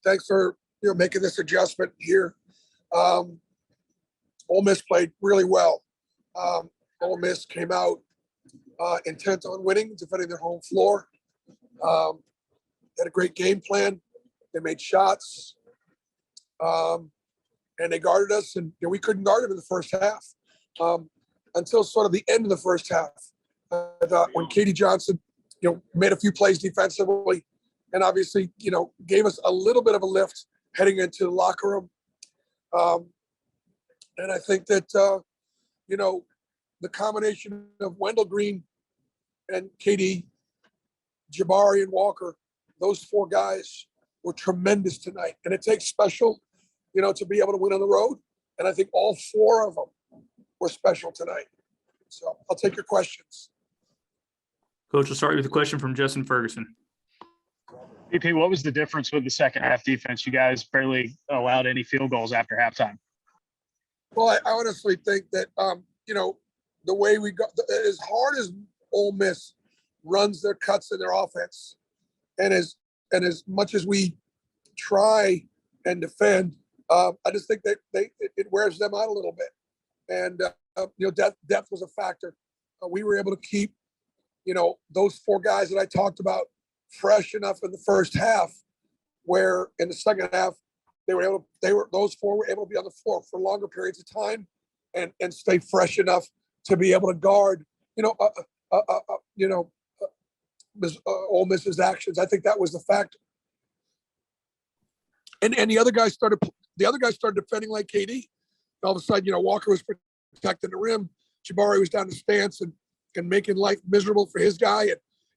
thanks for making this adjustment here. Ole Miss played really well. Ole Miss came out intent on winning, defending their home floor. Had a great game plan. They made shots, and they guarded us, and we couldn't guard them in the first half until sort of the end of the first half. I thought when Katie Johnson, made a few plays defensively, and obviously, gave us a little bit of a lift heading into the locker room. And I think that, the combination of Wendell Green and KD, Jabari and Walker, those four guys were tremendous tonight. And it takes special, to be able to win on the road. And I think all four of them were special tonight. So I'll take your questions. Coach, we'll start with a question from Justin Ferguson. BP, what was the difference with the second half defense? You guys barely allowed any field goals after halftime. Well, I honestly think that, the way we got, as hard as Ole Miss runs their cuts in their offense, and as much as we try and defend, I just think that it wears them out a little bit. And, depth was a factor. We were able to keep, those four guys that I talked about fresh enough in the first half, where in the second half, those four were able to be on the floor for longer periods of time and stay fresh enough to be able to guard, Ole Miss's actions. I think that was the factor. And the other guys started defending like KD. All of a sudden, Walker was protecting the rim. Jabari was down the stance and making life miserable for his guy.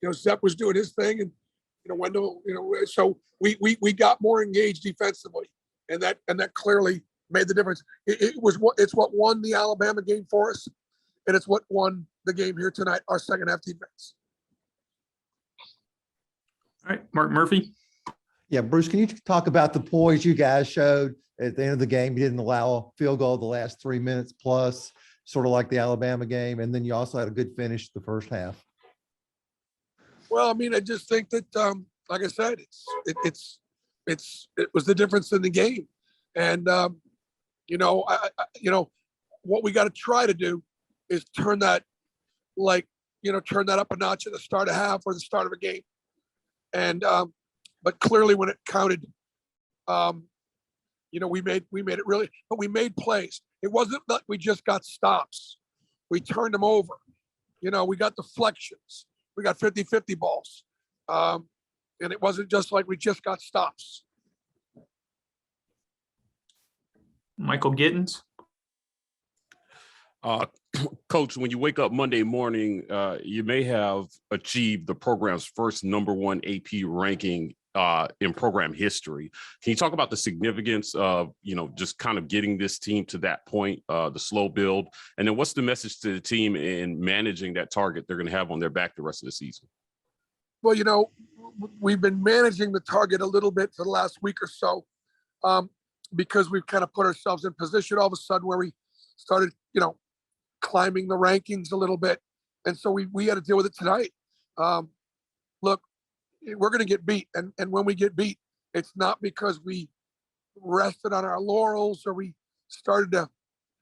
And, Zepp was doing his thing. And, Wendell, so we got more engaged defensively. And that clearly made the difference. It's what won the Alabama game for us. And it's what won the game here tonight, our second half defense. All right, Mark Murphy. Yeah, Bruce, can you talk about the poise you guys showed at the end of the game? You didn't allow a field goal the last 3 minutes plus, sort of like the Alabama game. And then you also had a good finish the first half. Well, I just think that, like I said, it was the difference in the game. And, what we got to try to do is turn that up a notch at the start of half or the start of a game. And, but clearly when it counted, we made it really, but we made plays. It wasn't that we just got stops. We turned them over. We got deflections. We got 50-50 balls. And it wasn't just like we just got stops. Michael Gittins. Coach, when you wake up Monday morning, you may have achieved the program's first #1 AP ranking in program history. Can you talk about the significance of, just kind of getting this team to that point, the slow build? And then what's the message to the team in managing that target they're going to have on their back the rest of the season? Well, we've been managing the target a little bit for the last week or so because we've kind of put ourselves in position all of a sudden where we started, climbing the rankings a little bit. And so we had to deal with it tonight. Look, we're going to get beat. And when we get beat, it's not because we rested on our laurels or we started to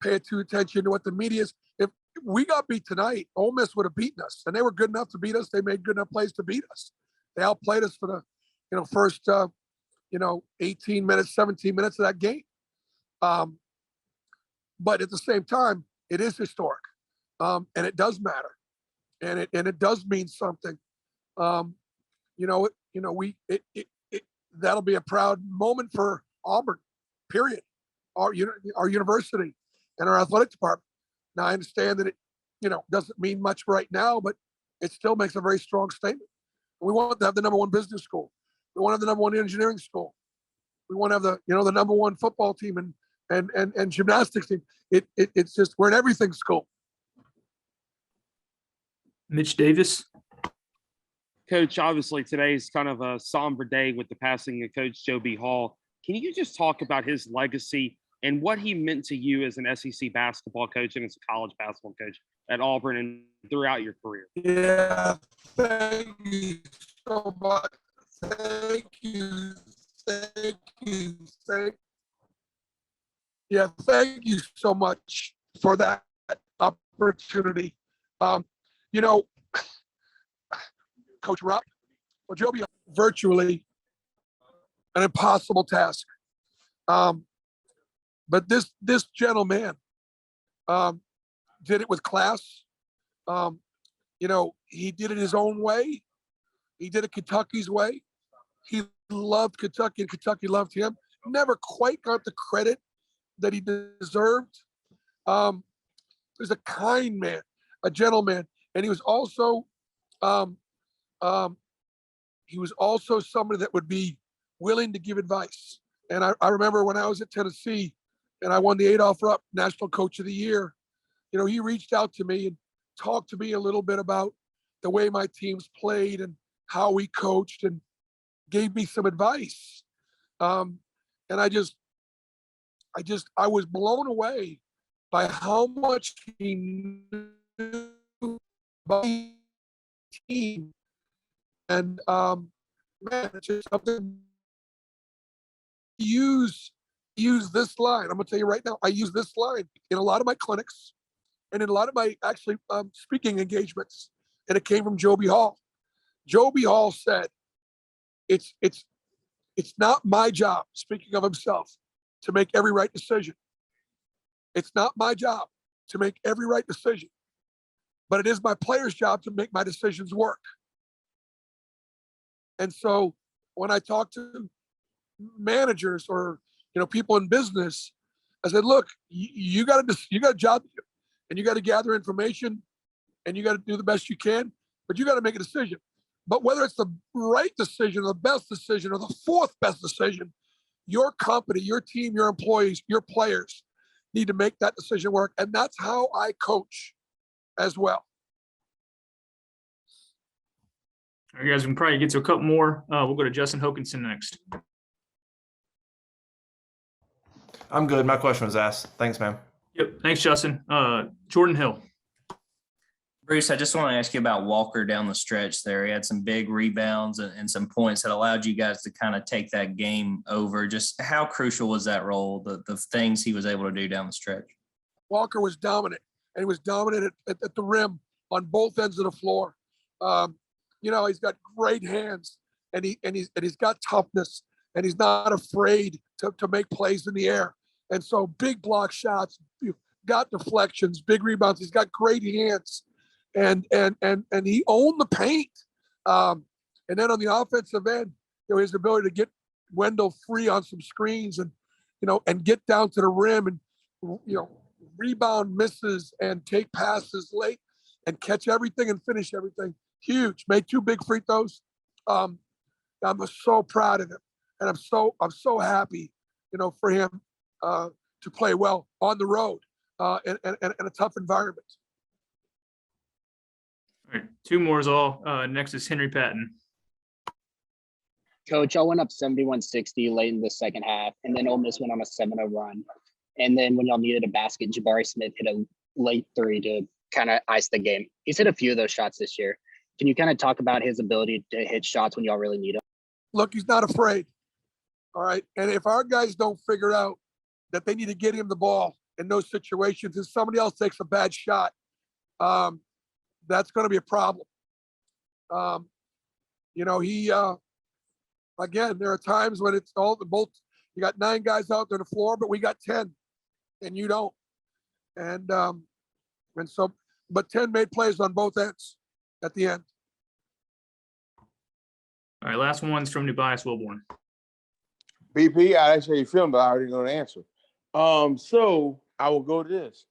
pay too attention to what the media is. If we got beat tonight, Ole Miss would have beaten us. And they were good enough to beat us. They made good enough plays to beat us. They outplayed us for the, first, 18 minutes, 17 minutes of that game. But at the same time, it is historic, and it does matter, and it does mean something. That'll be a proud moment for Auburn, period. Our university and our athletic department. Now I understand that it, doesn't mean much right now, but it still makes a very strong statement. We want to have the #1 business school. We want to have the #1 engineering school. We want to have the #1 football team and gymnastics team. It's just, we're in everything school. Mitch Davis. Coach, obviously today is kind of a somber day with the passing of Coach Joe B. Hall. Can you just talk about his legacy and what he meant to you as an SEC basketball coach and as a college basketball coach at Auburn and throughout your career? Yeah, thank you so much. Thank Thank you. Thank you so much for that opportunity. You know, Coach Rob, well, Joby, virtually an impossible task. But this gentleman did it with class. You know, he did it his own way. He did it Kentucky's way. He loved Kentucky, and Kentucky loved him. Never quite got the credit that he deserved. He's a kind man, a gentleman, and he was also somebody that would be willing to give advice. And I remember when I was at Tennessee and I won the Adolph Rupp National Coach of the Year, you know, he reached out to me and talked to me a little bit about the way my teams played and how we coached and gave me some advice. And I was blown away by how much he knew about the team. And man, it's just something. Use this line. I'm gonna tell you right now. I use this line in a lot of my clinics, and in a lot of my actually speaking engagements. And it came from Joby Hall. Joby Hall said, "It's not my job." Speaking of himself, to make every right decision. It's not my job to make every right decision, but it is my players' job to make my decisions work. And so when I talk to managers or people in business, I said, look, you got a job to do, and you got to gather information, and you got to do the best you can, but you got to make a decision. But whether it's the right decision or the best decision or the fourth best decision, your company, your team, your employees, your players need to make that decision work. And that's how I coach as well. All right, guys, we can probably get to a couple more. We'll go to Justin Hokanson next. I'm good. My question was asked. Thanks, man. Yep. Thanks, Justin. Jordan Hill. Bruce, I just want to ask you about Walker down the stretch there. He had some big rebounds and some points that allowed you guys to kind of take that game over. Just how crucial was that role, the things he was able to do down the stretch? Walker was dominant, and he was dominant at the rim on both ends of the floor. He's got great hands, and he's got toughness, and he's not afraid to make plays in the air. And so big block shots, got deflections, big rebounds. He's got great hands, and he owned the paint. And then on the offensive end, his ability to get Wendell free on some screens and get down to the rim and rebound misses and take passes late and catch everything and finish everything. Huge. Made 2 big free throws. I'm so proud of him, and I'm so happy, for him to play well on the road in a tough environment. All right, 2 more is all. Next is Henry Patton. Coach, y'all went up 71-60 late in the second half, and then Ole Miss went on a 7-0 run. And then when y'all needed a basket, Jabari Smith hit a late 3 to kind of ice the game. He's hit a few of those shots this year. Can you kind of talk about his ability to hit shots when y'all really need him? Look, he's not afraid. All right. And if our guys don't figure out that they need to get him the ball in those situations and somebody else takes a bad shot, that's going to be a problem. Again, there are times when it's both. You got 9 guys out there on the floor, but we got 10, and you don't. But 10 made plays on both ends at the end. All right, last one's from Tobias Wilborn. BP, I actually how you feeling, but I already know the answer. So I will go to this.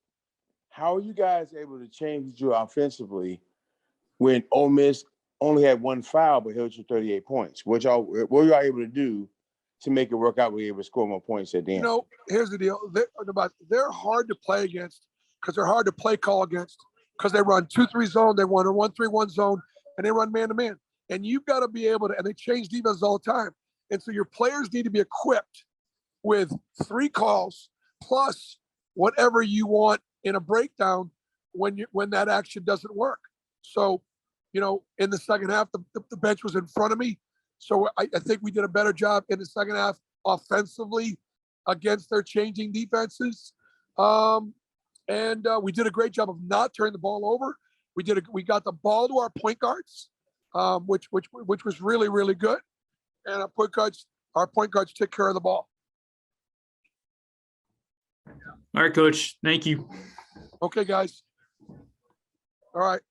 How are you guys able to change you offensively when Ole Miss only had 1 foul but held you 38 points? What were y'all able to do to make it work out? Were you able to score more points at the end? Here's the deal. They're hard to play against because they're hard to play call against because they run 2-3 zone, they run a 1-3-1 zone, and they run man-to-man. And you've got to be able to, and they change defense all the time. And so your players need to be equipped with 3 calls plus whatever you want in a breakdown when that action doesn't work. So, in the second half, the bench was in front of me. So I think we did a better job in the second half offensively against their changing defenses. And we did a great job of not turning the ball over. We got the ball to our point guards, which was really, really good. And our point guards took care of the ball. All right, Coach. Thank you. Okay, guys. All right.